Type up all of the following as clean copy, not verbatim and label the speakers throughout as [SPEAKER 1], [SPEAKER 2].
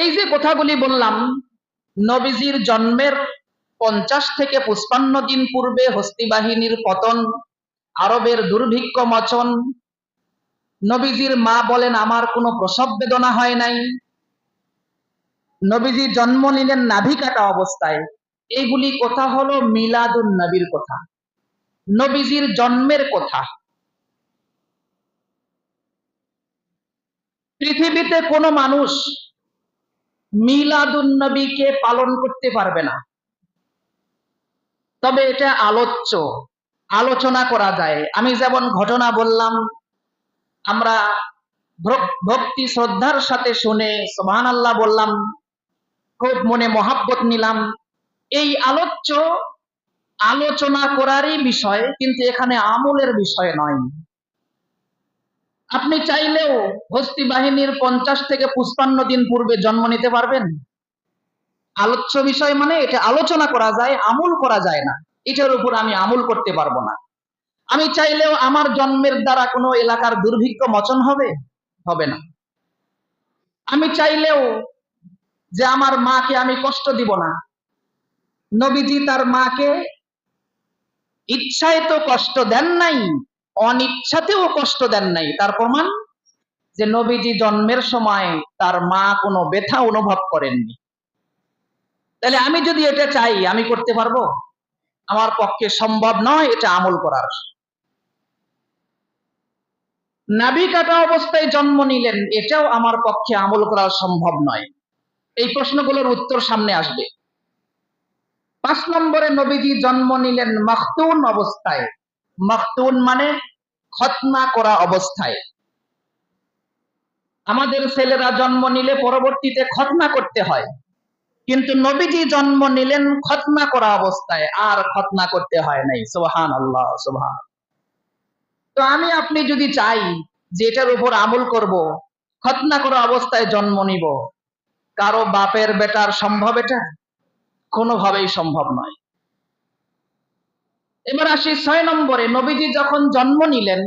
[SPEAKER 1] এই যে কথাগুলি বললাম, নবীজির জন্মের 50 থেকে 55 দিন পূর্বে হস্তি বাহিনীর পতন, আরবের দুর্ভিক্ষ মোচন, নবীজির মা বলেন আমার কোনো প্রসব বেদনা হয় নাই, নবীজি জন্ম নিলেন নাভি কাটা অবস্থায়। এইগুলি কথা হলো মিলাদুন নবীর কথা, নবীজির জন্মের কথা। পৃথিবীতে কোনো মানুষ মিলাদুন নবীকে পালন করতে পারবে না, তবে এটা আলোচ্য, আলোচনা করা যায়। আমি যেমন ঘটনা বললাম, আমরা ভক্তি শ্রদ্ধার সাথে শুনে সুবহানাল্লাহ বললাম, খুব মনে মহাব্বত নিলাম, এই আলোচ্য আলোচনা করারই বিষয়, কিন্তু এখানে আমলের বিষয় নয়। আপনি চাইলেও হস্তি বাহিনীর 50 থেকে 55 দিন পূর্বে জন্ম নিতে পারবেন? আলোচ্য বিষয় মানে এটা আলোচনা করা যায়, আমল করা যায় না। এটার উপর আমি আমল করতে পারবো না। আমি চাইলেও আমার জন্মের দ্বারা কোনো এলাকার দুর্ভিক্ষ মোচন হবে? হবে না। আমি চাইলেও যে আমার মাকে আমি কষ্ট দিব না, নবীজি তার মাকে ইচ্ছায় তো কষ্ট দেন নাই, অনিচ্ছাতেও কষ্ট দেন নাই। তার প্রমাণ যে নবীজি জন্মের সময় তার মা কোনো ব্যথা অনুভব করেননি। তাহলে আমি যদি এটা চাই, আমি করতে পারবো? আমার পক্ষে সম্ভব নয় এটা আমল করার। নাভি কাটা অবস্থায় জন্ম নিলেন, এটাও আমার পক্ষে আমল করা সম্ভব নয়। এই প্রশ্নগুলোর উত্তর সামনে আসবে। 5 নম্বরে নবীজি জন্ম নিলেন মাখতুন অবস্থায়। মাখতুন মানে খতনা করা অবস্থায়। আমাদের ছেলেরা জন্ম নিলে পরবর্তীতে খতনা করতে হয়, কিন্তু নবীজি জন্ম নিলেন খতনা করা অবস্থায়, আর খতনা করতে হয় নাই। সুবহানাল্লাহ, সুবহান। তো আমি আপনি যদি চাই যে এটার উপর আমল করব, খতনা করা অবস্থায় জন্ম নিব, কারো বাপের বেটার সম্ভব? এটা কোনোভাবেই সম্ভব নয়। এবার আসি 6 নম্বরে, নবীজি যখন জন্ম নিলেন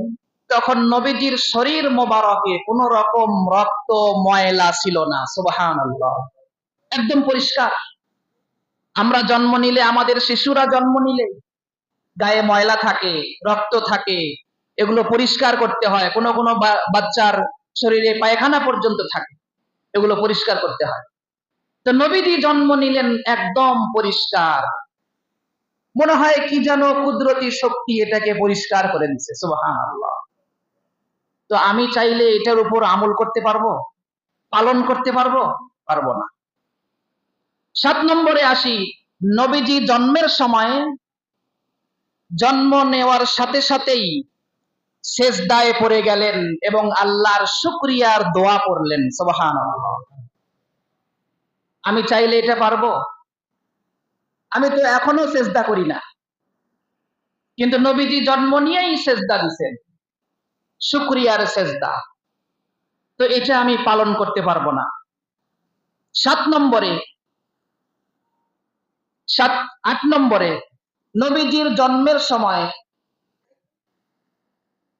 [SPEAKER 1] তখন নবীজির শরীর মোবারকে কোন রকম রক্ত ময়লা ছিল না। সুবহানাল্লাহ, একদম পরিষ্কার। আমরা জন্ম নিলে, আমাদের শিশুরা জন্ম নিলে গায়ে ময়লা থাকে, রক্ত থাকে, এগুলো পরিষ্কার করতে হয়। কোন কোন বাচ্চার শরীরে পায়খানা পর্যন্ত থাকে, এগুলো পরিষ্কার করতে হয়। তো নবীজি জন্ম নিলেন একদম পরিষ্কার, মনে হয় কি যেন কুদরতি শক্তি এটাকে পরিষ্কার করে দিচ্ছে। সুবহানাল্লাহ। তো আমি চাইলে এটার উপর আমল করতে পারবো, পালন করতে পারবো? পারবো না। 7 নম্বরে আসি, নবীজি জন্মের সময়, জন্ম নেওয়ার সাথে সাথেই সেজদায় পড়ে গেলেন এবং আল্লাহর শুকরিয়ার দোয়া পড়লেন। সুবহানাল্লাহ। আমি চাইলে এটা পারবো? আমি তো এখনো সেজদা করি না, কিন্তু নবীজি জন্ম নিয়েই সেজদা দিছেন, শুকরিয়ার সেজদা। তো এটা আমি পালন করতে পারবো না। 7 নম্বরে, 8 নম্বরে, নবীজির জন্মের সময়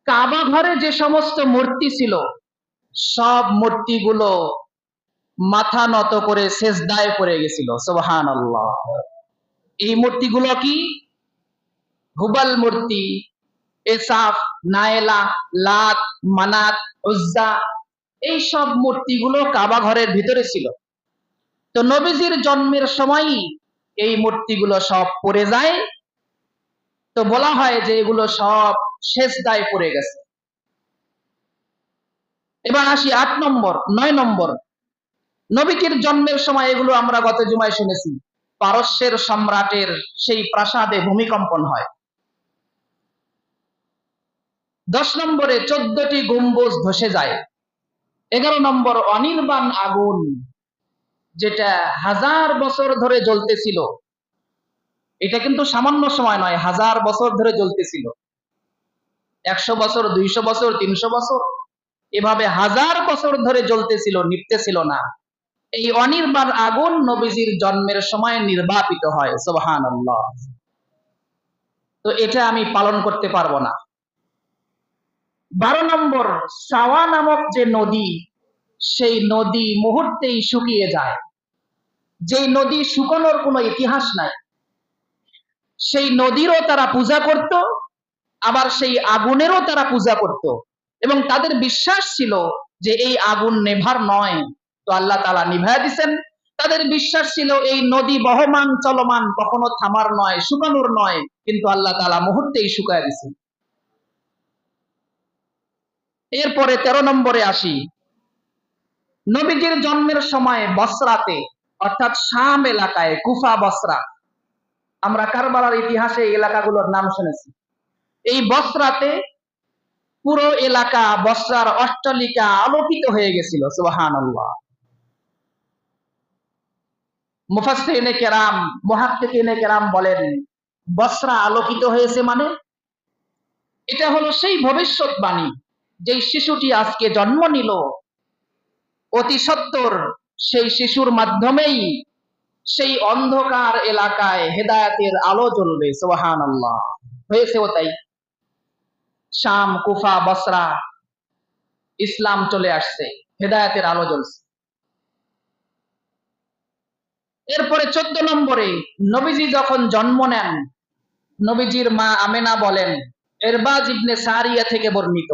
[SPEAKER 1] কাবা ঘরে যে সমস্ত মূর্তি ছিল, সব মূর্তিগুলো মাথা নত করে সেজদায় পড়ে গেছিল। সুবহানাল্লাহ। এই মূর্তিগুলো কি? হুবাল মূর্তি, এসাফ, নায়েলা, লাত, মানাত, উজ্জা, এই সব মূর্তিগুলো কাবা ঘরের ভিতরে ছিল। তো নবীজির জন্মের সময়ই এই মূর্তিগুলো সব পড়ে যায়। তো বলা হয় যে এগুলো সব সেজদায় পড়ে গেছে। এবার আসি 9 নম্বর, নবীজির জন্মের সময়, এগুলো আমরা গত জুমায় শুনেছি, পারস্যের সম্রাটের সেই প্রাসাদে ভূমিকম্পন হয়। 10 নম্বরে 14টি গম্বুজ ধসে যায়। 11 নম্বর, অনির্বাণ আগুন, যেটা 1000 বছর ধরে জ্বলতেছিল, এটা কিন্তু সামান্য সময় নয়, 1000 বছর ধরে জ্বলতেছিল। 100 বছর, 200 বছর, 300 বছর, এভাবে 1000 বছর ধরে জ্বলতেছিল, নিভতেছিল না। এই অনির্বাণ আগুন নবীজির জন্মের সময় নির্বাপিত হয়। সুবহানাল্লাহ। তো এটা আমি পালন করতে পারবো না। 12 নম্বর, সাওয়া নামক যে নদী, সেই নদী মুহূর্তেই শুকিয়ে যায়। যেই নদী শুকানোর কোনো ইতিহাস নাই, সেই নদীরও তারা পূজা করত, আবার সেই আগুনেরও তারা পূজা করত, এবং তাদের বিশ্বাস ছিল যে এই আগুন নেভার নয়, তো আল্লাহ তাআলা নিভায়া দিছেন। তাদের বিশ্বাস ছিল এই নদী বহমান চলমান, কখনো থামার নয়, শুকানোর নয়, কিন্তু আল্লাহ তাআলা মুহূর্তেই শুকায় দিছেন। এরপরে 13 নম্বরে আসি। নবীজির জন্মের সময় বসরাতে, অর্থাৎ শাম এলাকায়, কুফা বসরা, আমরা কারবালার ইতিহাসে এই এলাকাগুলোর নাম শুনেছি। এই বসরাতে পুরো এলাকা, বসরার অট্টালিকা আলোকিত হয়ে গেছিল। সুবহানাল্লাহ। মুফাসসিরিনে কেরাম, মুহাক্কিকিনে কেরাম বলেন, বসরা আলোকিত হয়েছে মানে এটা হলো সেই ভবিষ্যৎবাণী, যেই শিশুটি আজকে জন্ম নিল, অতি সত্বর সেই শিশুর মাধ্যমেই সেই অন্ধকার এলাকায় হেদায়েতের আলো জ্বলবে। সুবহানাল্লাহ। হয়েছেও তাই। শাম, কুফা, বসরা, ইসলাম চলে আসছে, হেদায়েতের আলো জ্বলছে। এরপরে 14 নম্বরে, নবীজি যখন জন্ম নেন, নবীজির মা আমেনা বলেন, ইরবাজ ইবনে সারিয়া থেকে বর্ণিত,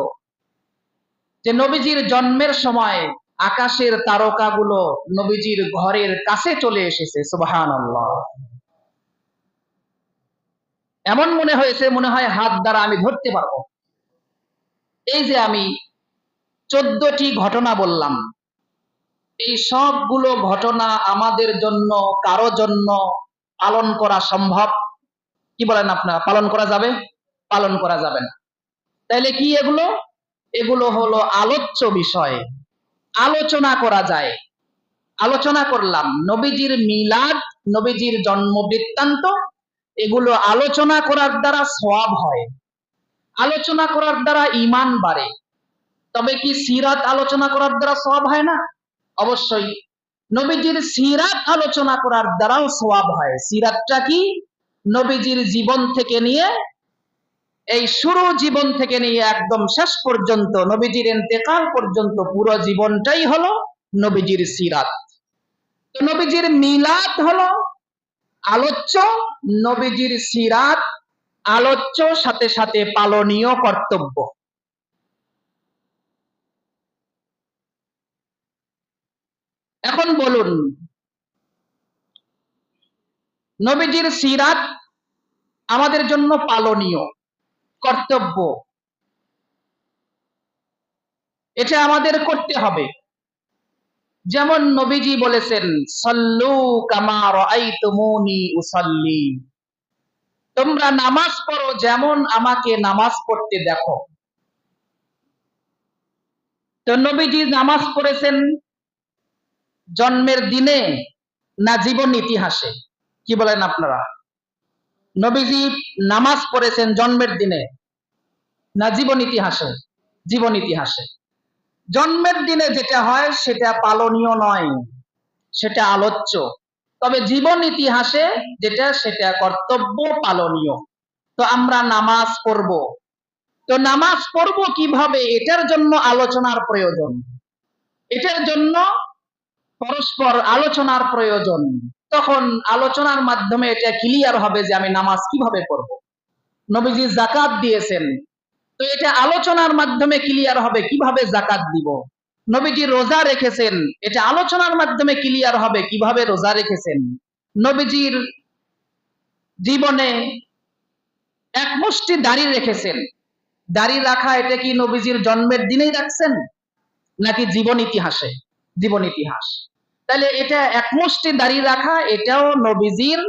[SPEAKER 1] যে নবীজির জন্মের সময় আকাশের তারকাগুলো নবীজির ঘরের কাছে চলে এসেছে। সুবহানাল্লাহ। এমন মনে হয়েছে, মনে হয় হাত দ্বারা আমি ধরতে পারবো। এই যে আমি 14টি ঘটনা বললাম, এই সবগুলো ঘটনা আমাদের জন্য, কারো জন্য পালন করা সম্ভব? কি বলেন আপনারা, পালন করা যাবে? পালন করা যাবে না। তাইলে কি এগুলো? এগুলো হলো আলোচ্য বিষয়, আলোচনা করা যায়। আলোচনা করলাম নবীজির মিলাদ, নবীজির জন্ম বৃত্তান্ত, এগুলো আলোচনা করার দ্বারা সওয়াব হয়, আলোচনা করার দ্বারা ঈমান বাড়ে। তবে কি সিরাত আলোচনা করার দ্বারা সওয়াব হয় না? অবশ্যই। নবীজির সিরাত আলোচনা করার দ্বারাও সওয়াব হয়। সিরাতটা কি? নবীজির জীবন থেকে নিয়ে, এই শুরু জীবন থেকে নিয়ে একদম শেষ পর্যন্ত, নবীজির ইন্তেকাল পর্যন্ত পুরো জীবনটাই হলো নবীজির সিরাত। তো নবীজির মিলাদ হলো আলোচ্য, নবীজির সিরাত আলোচ্য, সাথে সাথে পালনীয় কর্তব্য। এখন বলুন, নবীজির সিরাত আমাদের জন্য পালনীয় কর্তব্য, এটা আমাদের করতে হবে। যেমন নবীজি বলেছেন, সাল্লু কামা রাআইতুমুনি উসাল্লি, তোমরা নামাজ পড়ো যেমন আমাকে নামাজ পড়তে দেখো। তো নবীজি নামাজ পড়েছেন জন্মের দিনে না জীবন ইতিহাসে? কি বলেন আপনারা? নবীজি নামাজ পড়েছেন জন্মের দিনে না জীবন ইতিহাসে? জীবন ইতিহাসে। জন্মের দিনে যেটা হয় সেটা পালনীয় নয়, সেটা আলোচ্য। তবে জীবন ইতিহাসে যেটা, সেটা কর্তব্য, পালনীয়। তো আমরা নামাজ পড়ব, তো নামাজ পড়ব কিভাবে, এটার জন্য আলোচনার প্রয়োজন, এটার জন্য পরস্পর আলোচনার প্রয়োজন। তখন আলোচনার মাধ্যমে এটা ক্লিয়ার হবে যে আমি নামাজ কিভাবে পড়ব। নবীজি যাকাত দিয়েছেন, তো এটা আলোচনার মাধ্যমে ক্লিয়ার হবে কিভাবে যাকাত দিব। নবীজি রোজা রেখেছেন, এটা আলোচনার মাধ্যমে ক্লিয়ার হবে কিভাবে রোজা রেখেছেন। নবীজির জীবনে এক মুষ্টি দাড়ি রেখেছেন, দাড়ি রাখা এটা কি নবীজির জন্মের দিনেই রাখছেন নাকি জীবন ইতিহাসে? জীবন ইতিহাস। তাহলে এটা এক মুষ্টি দাড়ি রাখা, এটাও নবীজির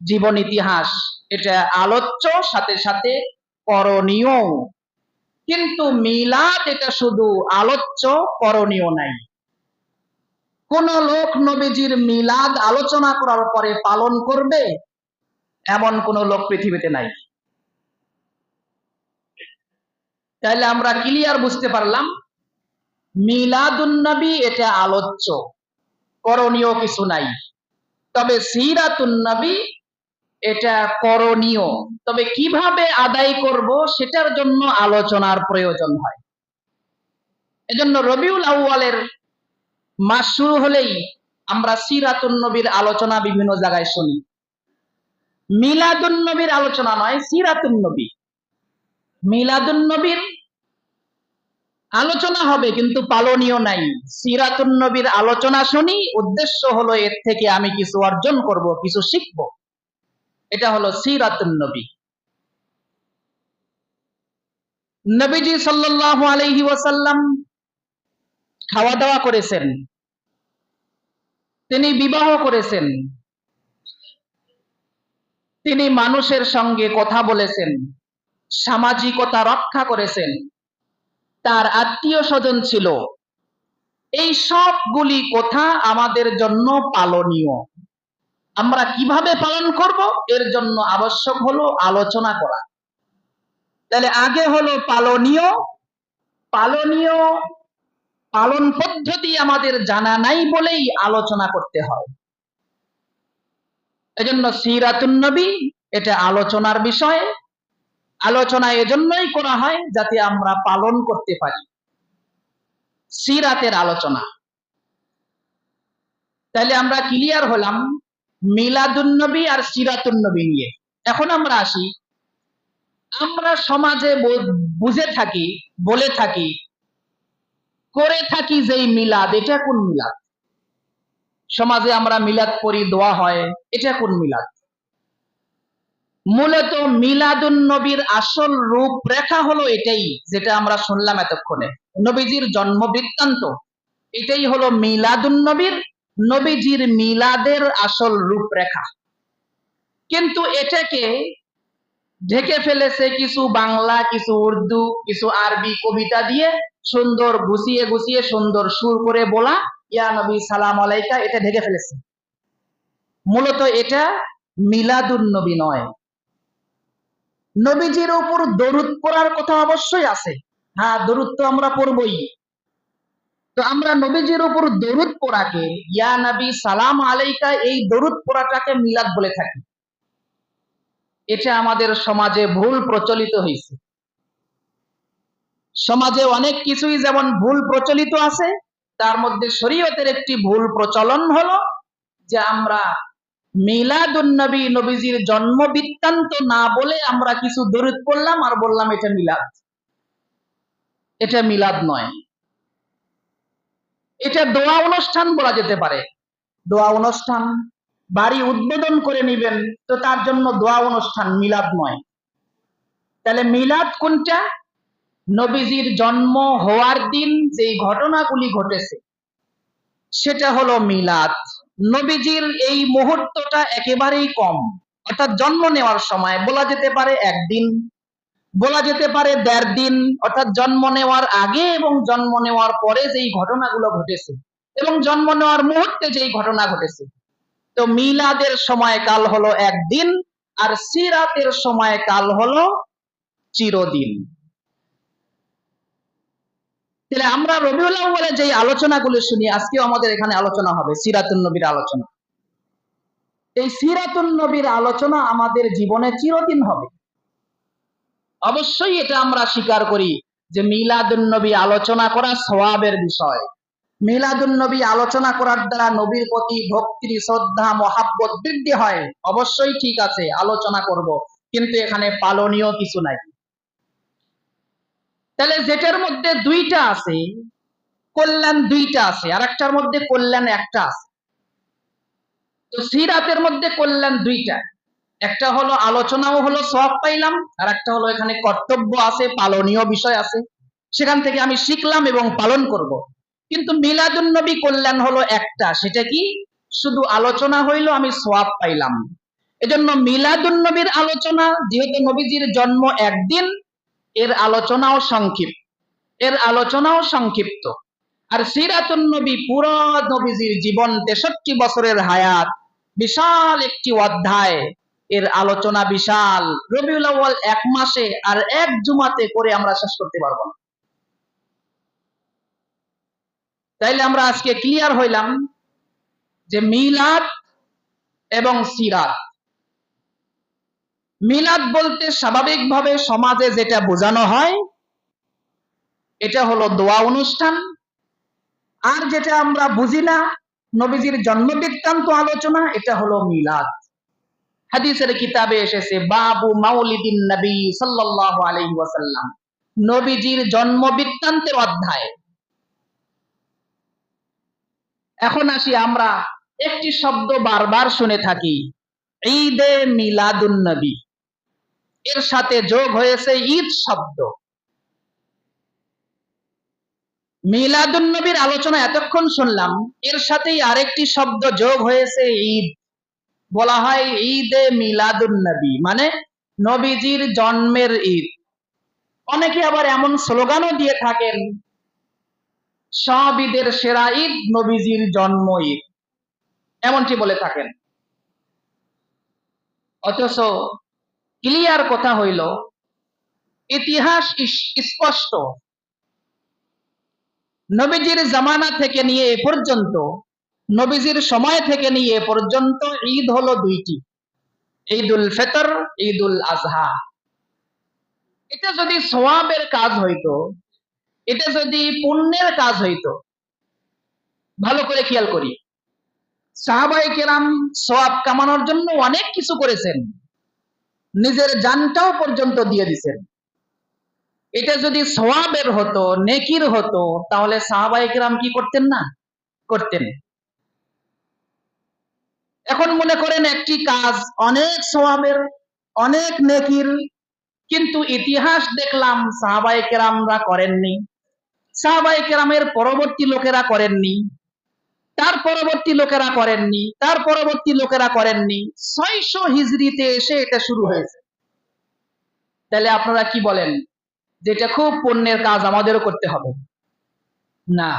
[SPEAKER 1] জীবন ইতিহাস, এটা আলোচ্য, সাথে সাথে করণীয়। কিন্তু মিলাদ এটা শুধু আলোচ্য, করণীয় নাই। কোন লোক নবীজির মিলাদ আলোচনা করার পরে পালন করবে, এমন কোন লোক পৃথিবীতে নাই। তাহলে আমরা ক্লিয়ার বুঝতে পারলাম, মিলাদুন নবী এটা আলোচ্য, করণীয় কিছু নাই। তবে সিরাতুন নবী এটা করণীয়, তবে কিভাবে আদায় করব সেটার জন্য আলোচনার প্রয়োজন হয়। এজন্য রবিউল আউয়ালের মাস শুরু হলেই আমরা সিরাতুন নবীর আলোচনা বিভিন্ন জায়গায় শুনি। মিলাদুন নবীর আলোচনা নয়, সিরাতুন নবী। মিলাদুন নবীর আলোচনা হবে কিন্তু পালনীয় নাই। সিরাতুন নবীর আলোচনা শুনি, উদ্দেশ্য হলো এর থেকে আমি কিছু অর্জন করব, কিছু শিখব। এটা হলো সিরাতুন নবী। নবীজি সাল্লাল্লাহু আলাইহি ওয়াসাল্লাম খাওয়া দাওয়া করেছেন, তিনি বিবাহ করেছেন, তিনি মানুষের সঙ্গে কথা বলেছেন, সামাজিকতা রক্ষা করেছেন, তার আত্মীয় স্বজন ছিল। এই সবগুলি কথা আমাদের জন্য পালনীয়। আমরা কিভাবে পালন করব এর জন্য আবশ্যক হলো আলোচনা করা। তাহলে আগে হলো পালনীয়, পালনীয় পালন পদ্ধতি আমাদের জানা নাই বলেই আলোচনা করতে হয়। এজন্য সিরাতুন নবী এটা আলোচনার বিষয়। আলোচনা এজন্যই করা হয় যাতে আমরা পালন করতে পারি। সিরাতের আলোচনা। তাহলে আমরা ক্লিয়ার হলাম মিলাদুন নবী আর সিরাতুন নবী নিয়ে। এখন আমরা আসি, আমরা সমাজে বুঝে থাকি, বলে থাকি, করে থাকি যেই মিলাদ, এটা কোন মিলাদ? সমাজে আমরা মিলাদ পড়ি, দোয়া হয়, এটা কোন মিলাদ? মূলত মিলাদুন নবীর আসল রূপরেখা হলো এটাই, যেটা আমরা শুনলাম এতক্ষণে, নবীজির জন্ম বৃত্তান্ত। এটাই হলো মিলাদুন নবীর, নবীজির মিলাদের আসল রূপরেখা। কিন্তু এটাকে ঢেকে ফেলেছে কিছু বাংলা, কিছু উর্দু, কিছু আরবি কবিতা দিয়ে, সুন্দর গুছিয়ে গুছিয়ে সুন্দর সুর করে বলা ইয়া নবী সালাম আলাইকা, এটা ঢেকে ফেলেছে। মূলত এটা মিলাদুন নবী নয়। নবীজির উপর দরুদ পড়ার কথা অবশ্যই আছে, হ্যাঁ দরুদ তো আমরা পড়বই। তো আমরা নবীজির উপর দরুদ পড়াকে, ইয়া নবী সালাম আলাইকা, এই দরুদ পড়াটাকে মিলাদ বলে থাকি। এটা আমাদের সমাজে ভুল প্রচলিত হয়েছে। সমাজে অনেক কিছুই যেমন ভুল প্রচলিত আছে, তার মধ্যে শরীয়তের একটি ভুল প্রচলন হলো যে আমরা মিলাদুন নবী, নবীজির জন্ম বৃত্তান্ত না বলে আমরা কিছু দরুদ পড়লাম আর বললাম এটা মিলাদ। এটা মিলাদ নয়, এটা দোয়া অনুষ্ঠান বলা যেতে পারে। দোয়া অনুষ্ঠান, বাড়ি উদ্বোধন করে নিবেন, তো তার জন্য দোয়া অনুষ্ঠান, মিলাদ নয়। তাহলে মিলাদ কোনটা? নবীজির জন্ম হওয়ার দিন যেই ঘটনাগুলি ঘটেছে সেটা হলো মিলাদ। নবীজির এই মুহূর্তটা একেবারেই কম, অর্থাৎ জন্ম নেওয়ার সময় বলা যেতে পারে একদিন, বলা যেতে পারে ১.৫ দিন, অর্থাৎ জন্ম নেওয়ার আগে এবং জন্ম নেওয়ার পরে যেই ঘটনাগুলো ঘটেছে এবং জন্ম নেওয়ার মুহূর্তে যেই ঘটনা ঘটেছে। তো মিলাদের সময়কাল হলো একদিন, আর সিরাতের সময়কাল হলো চিরদিন। তাহলে আমরা রবিউল আউয়ালে যে আলোচনাগুলো শুনি, আজকেও আমাদের এখানে আলোচনা হবে সিরাতুন নবীর আলোচনা। এই সিরাতুন নবীর আলোচনা আমাদের জীবনে চিরদিন হবে। অবশ্যই এটা আমরা স্বীকার করি যে মিলাদুন নবী আলোচনা করা সওয়াবের বিষয়। মিলাদুন নবী আলোচনা করার দ্বারা নবীর প্রতি ভক্তি, শ্রদ্ধা, মহাব্বত বৃদ্ধি হয়। অবশ্যই ঠিক আছে, আলোচনা করব, কিন্তু এখানে পালনীয় কিছু নাই। তাহলে যেটার মধ্যে দুইটা আছে, কল্যাণ দুইটা আছে, আর একটার মধ্যে কল্যাণ একটা আছে। তো সিরাতের মধ্যে কল্যাণ দুইটা, একটা হলো আলোচনাও হলো সওয়াব পাইলাম, আর একটা হলো এখানে কর্তব্য আছে, পালনীয় বিষয় আছে, সেখান থেকে আমি শিখলাম এবং পালন করব। কিন্তু মিলাদুন নবী কল্যাণ হলো একটা, সেটা কি? শুধু আলোচনা হইলো, আমি সওয়াব পাইলাম। এজন্য মিলাদুন নবীর আলোচনা, যেহেতু নবীজির জন্ম একদিন, এর আলোচনাও সংক্ষিপ্ত, এর আলোচনাও সংক্ষিপ্ত। আর সিরাতুন নবী পুরো নবীজির জীবন, ৬৩ বছরের হায়াত, বিশাল একটি অধ্যায়, এর আলোচনা বিশাল। রবিউল আউয়াল ১ মাসে আর ১ জুমাতে করে আমরা শেষ করতে পারবো না। তাইলে আমরা আজকে ক্লিয়ার হইলাম যে মিলাদ এবং সিরাত। মিলাদ বলতে স্বাভাবিকভাবে সমাজে যেটা বোঝানো হয় এটা হলো দোয়া অনুষ্ঠান, আর যেটা আমরা বুঝি না, নবীজির জন্ম বৃত্তান্ত আলোচনা, এটা হলো মিলাদ। হাদিসের কিতাবে এসেছে বাবু মাউলিদিন নবী সাল্লাল্লাহু আলাইহি ওয়াসাল্লাম, নবীজির জন্ম বৃত্তান্তের অধ্যায়। এখন আসি, আমরা একটি শব্দ বারবার শুনে থাকি, ঈদে মিলাদুন নবী। এর সাথে যোগ হয়েছে ঈদ শব্দ। মিলাদুন নবীর আলোচনা এতক্ষণ শুনলাম, এর সাথেই আরেকটি শব্দ যোগ হয়েছে ঈদ। বলা হয় ঈদে মিলাদুন নবী, মানে নবীজির জন্মের ঈদ। অনেকে আবার এমন স্লোগানও দিয়ে থাকেন, সব ঈদের সেরা ঈদ নবীজির জন্ম ঈদ, এমনটি বলে থাকেন। অথচ ক্লিয়ার কথা হইল, ইতিহাস স্পষ্ট, নবীজির জামানা থেকে নিয়ে এ পর্যন্ত, নবীজির সময় থেকে নিয়ে এ পর্যন্ত ঈদ হলো দুইটি, ঈদুল ফিতর, ঈদুল আজহা। এটা যদি সওয়াবের কাজ হইতো, এটা যদি পুণ্যের কাজ হইতো, ভালো করে খেয়াল করি, সাহাবায়ে কেরাম সওয়াব কামানোর জন্য অনেক কিছু করেছেন, নিজের জানটাও পর্যন্ত দিয়ে দিয়েছেন। এটা যদি সওয়াবের হতো, নেকির হতো, তাহলে সাহাবায়ে কেরাম কি করতেন না? করতেন। এখন মনে করেন একটি কাজ অনেক সওয়াবের, অনেক নেকির, কিন্তু ইতিহাস দেখলাম সাহাবায়ে কেরামরা করেননি, সাহাবায়ে কেরামের পরবর্তী লোকেরা করেননি, তার পরবর্তী লোকেরা করেননি, তার পরবর্তী লোকেরা করেননি, 600 হিজরিতে এসে এটা শুরু হয়েছে। তাহলে আপনারা কি বলেন, যেটা খুব পুণ্যের কাজ, আমাদেরও করতে হবে? না।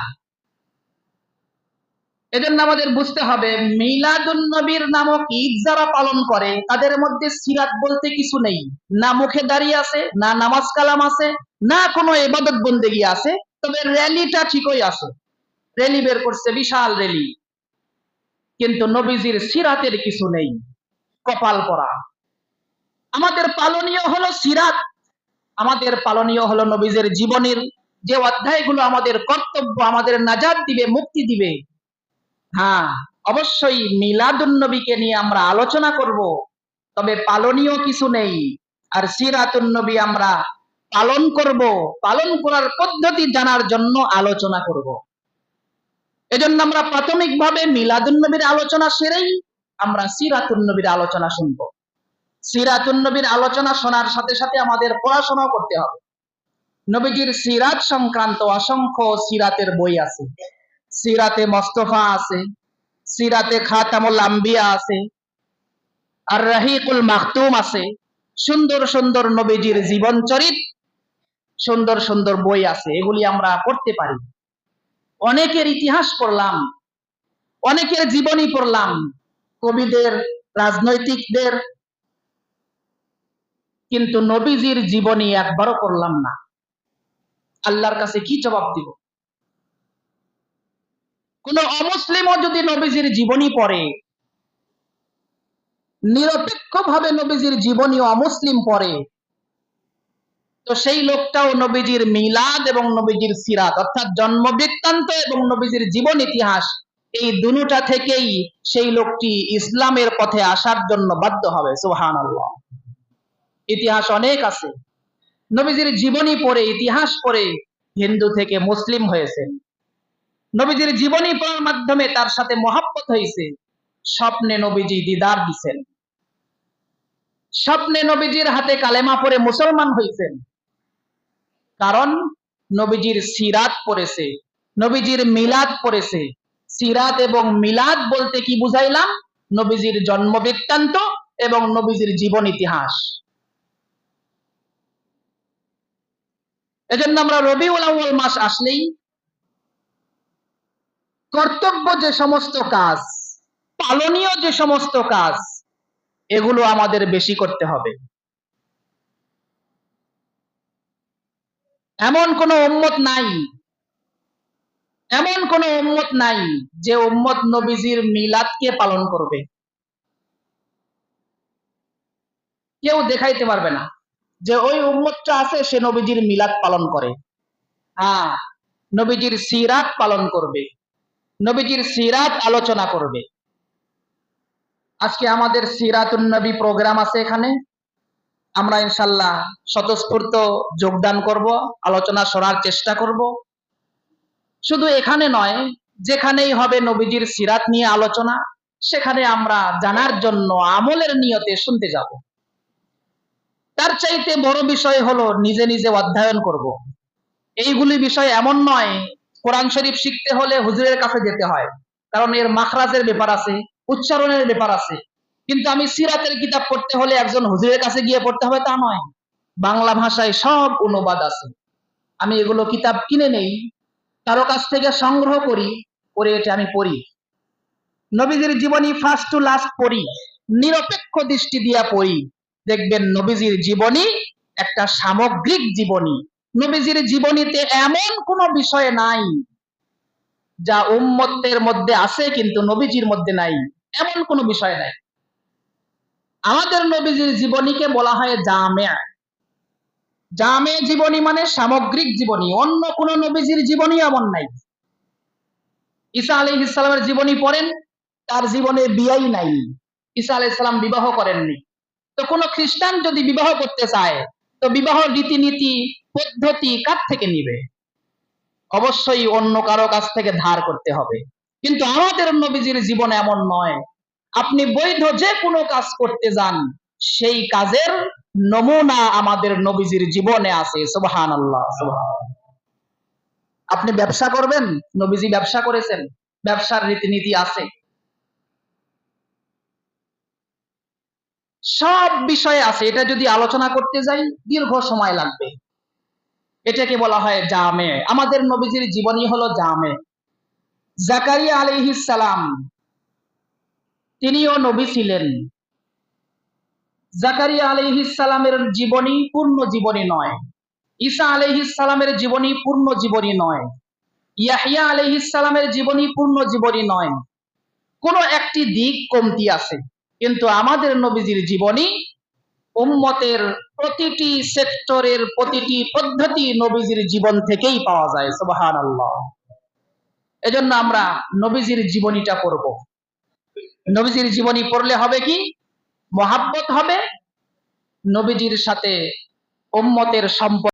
[SPEAKER 1] এজন্য আমাদের বুঝতে হবে, মিলাদুন নবীর নামক ঈদ যারা পালন করে, তাদের মধ্যে সিরাত বলতে কিছু নেই। না মুখে দাঁড়িয়ে আছে, না নামাজ কালাম আছে, না কোনো ইবাদত বন্দেগী আছে। তবে র্যালিটা ঠিকই আছে, র্যালি বের করছে, বিশাল র্যালি, কিন্তু নবীজির সিরাতের কিছু নেই। কপাল পরা। আমাদের পালনীয় হলো সিরাত, আমাদের পালনীয় হলো নবীজির জীবনের যে অধ্যায়গুলো আমাদের কর্তব্য, আমাদের নাজাত দিবে, মুক্তি দিবে। হ্যাঁ, অবশ্যই মিলাদুন নবীকে নিয়ে আমরা আলোচনা করব, তবে পালনীয় কিছু নেই। আর সিরাতুন নবী আমরা পালন করব, পালন করার পদ্ধতি জানার জন্য আলোচনা করব। এজন্য আমরা প্রাথমিকভাবে মিলাদুন নবীর আলোচনা সেরেই আমরা সিরাতুন নবীর আলোচনা শুনবো। সিরাতুন নবীর আলোচনা শোনার সাথে সাথে আমাদের পড়াশোনাও করতে হবে। নবীজির সিরাত সংক্রান্ত অসংখ্য সিরাতের বই আছে। সিরাতে মুস্তাফা আছে, সিরাতে খাতামুল আম্বিয়া আছে, আর রাহিকুল মাখতুম আছে। সুন্দর সুন্দর নবীজির জীবন চরিত, সুন্দর সুন্দর বই আছে, এগুলি আমরা পড়তে পারি। অনেকের ইতিহাস পড়লাম, অনেকের জীবনী পড়লাম, কবিদের, রাজনৈতিকদের, কিন্তু নবীজির জীবনী একবারও পড়লাম না। আল্লাহর কাছে কি জবাব দিব? কোন অমুসলিমও যদি নবীজির জীবনী পড়ে, নিরপেক্ষভাবে নবীজির জীবনী অমুসলিম পড়ে, তো সেই লোকটাও নবীজির মিলাদ এবং নবীজির সিরাত, অর্থাৎ জন্ম বৃত্তান্ত এবং নবীজির জীবন ইতিহাস, এই দুটোটা থেকেই সেই লোকটি ইসলামের পথে আসার জন্য বাধ্য হবে। সুবহানাল্লাহ। ইতিহাস অনেক আছে, নবীজির জীবনী পড়ে, ইতিহাস পড়ে হিন্দু থেকে মুসলিম হয়েছেন, নবীজির জীবনী পড়ার মাধ্যমে তার সাথে মহব্বত হয়েছে, স্বপ্নে নবীজি দিদার দিছেন, স্বপ্নে নবীজির হাতে কালেমা পড়ে মুসলমান হয়েছেন, কারণ নবীজির সিরাত পড়েছে, নবীজির মিলাদ পড়েছে। সিরাত এবং মিলাদ বলতে কি বুঝাইলাম? নবীজির জন্ম বৃত্তান্ত এবং নবীজির জীবন ইতিহাস। এজন্য আমরা রবিউল আউয়াল মাস আসলেই কর্তব্য যে সমস্ত কাজ, পালনীয় যে সমস্ত কাজ, এগুলো আমাদের বেশি করতে হবে। এমন কোন উম্মত নাই, এমন কোন উম্মত নাই যে উম্মত নবীজির মিলাদকে পালন করবে। কেউ দেখাইতে পারবে না যে ওই উম্মতটা আছে, সে নবীজির মিলাদ পালন করে। হ্যাঁ, নবীজির সিরাত পালন করবে, নবীজির সিরাত আলোচনা করবে। আজকে আমাদের সিরাতুন নবী প্রোগ্রাম আছে এখানে, আমরা ইনশাল্লাহ স্বতঃস্ফূর্ত যোগদান করব, আলোচনা শোনার চেষ্টা করব। শুধু এখানে নয়, যেখানেই হবে নবীজির সিরাত নিয়ে আলোচনা, সেখানে আমরা জানার জন্য আমলের নিয়তে শুনতে যাব। তার চাইতে বড় বিষয় হলো নিজে নিজে অধ্যয়ন করব। এইগুলি বিষয় এমন নয় কোরআন শরীফ শিখতে হলে হুজুরের কাছে যেতে হয়, কারণ এর মাখরাজের ব্যাপার আছে, উচ্চারণের ব্যাপার আছে। কিন্তু আমি সিরাতের কিতাব পড়তে হলে একজন হুজুরের কাছে গিয়ে পড়তে হবে তা নয়, বাংলা ভাষায় সব অনুবাদ আছে। আমি এগুলো কিতাব কিনে নেই, কারো কাছ থেকে সংগ্রহ করি, করে এটা আমি পড়ি। নবীজির জীবনী ফার্স্ট টু লাস্ট পড়ি, নিরপেক্ষ দৃষ্টি দিয়া পড়ি। দেখবেন নবীজির জীবনী একটা সামগ্রিক জীবনী। নবীজির জীবনীতে এমন কোন বিষয় নাই যা উম্মতের মধ্যে আছে কিন্তু নবীজির মধ্যে নাই, এমন কোন বিষয় নাই। আমাদের নবীজির জীবনীকে বলা হয় জামে। জামে জীবনী মানে সামগ্রিক জীবনী, অন্য কোন নবীজির জীবনী এমন নাই। ঈসা আলাইহিস সালামের জীবনী পড়েন, তার জীবনে বিয়েই নাই, ঈসা আলাইহিস সালাম বিবাহ করেননি। তো কোন খ্রিস্টান যদি বিবাহ করতে চায়, তো বিবাহ রীতিনীতি পদ্ধতি কার থেকে নিবে? অবশ্যই অন্য কারো কাছ থেকে ধার করতে হবে। কিন্তু আমাদের নবীজির জীবন এমন নয়। আপনি বৈধ যে কোনো কাজ করতে যান, সেই কাজের নমুনা আমাদের নবীজির জীবনে আছে। সুবহানাল্লাহ, সুবহানাল্লাহ। আপনি ব্যবসা করবেন, নবীজি ব্যবসা করেছেন, ব্যবসার রীতিনীতি আছে। সব বিষয়ে আছে। এটা যদি আলোচনা করতে যাই দীর্ঘ সময় লাগবে। এটাকে বলা হয় জামে। আমাদের নবীজির জীবনী হলো জামে। জাকারিয়া আলাইহিস সালাম, তিনিও নবী ছিলেন। জাকারিয়া আলাইহিস সালামের জীবনী পূর্ণ জীবনী নয়। ঈসা আলাইহিস সালামের জীবনী পূর্ণ জীবনী নয়। ইয়াহইয়া আলাইহিস সালামের জীবনী পূর্ণ জীবনী নয়। কোন একটি দিক কমতি আছে। কিন্তু আমাদের নবীজির জীবনী উম্মতের প্রতিটি সেক্টরের প্রতিটি পদ্ধতি নবীজির জীবন থেকেই পাওয়া যায়। সুবহানাল্লাহ। এজন্য আমরা নবীজির জীবনীটা পড়ব। নবীজির জীবনী পড়লে হবে কি? মহাব্বত হবে, নবীজির সাথে উম্মতের সম্পর্ক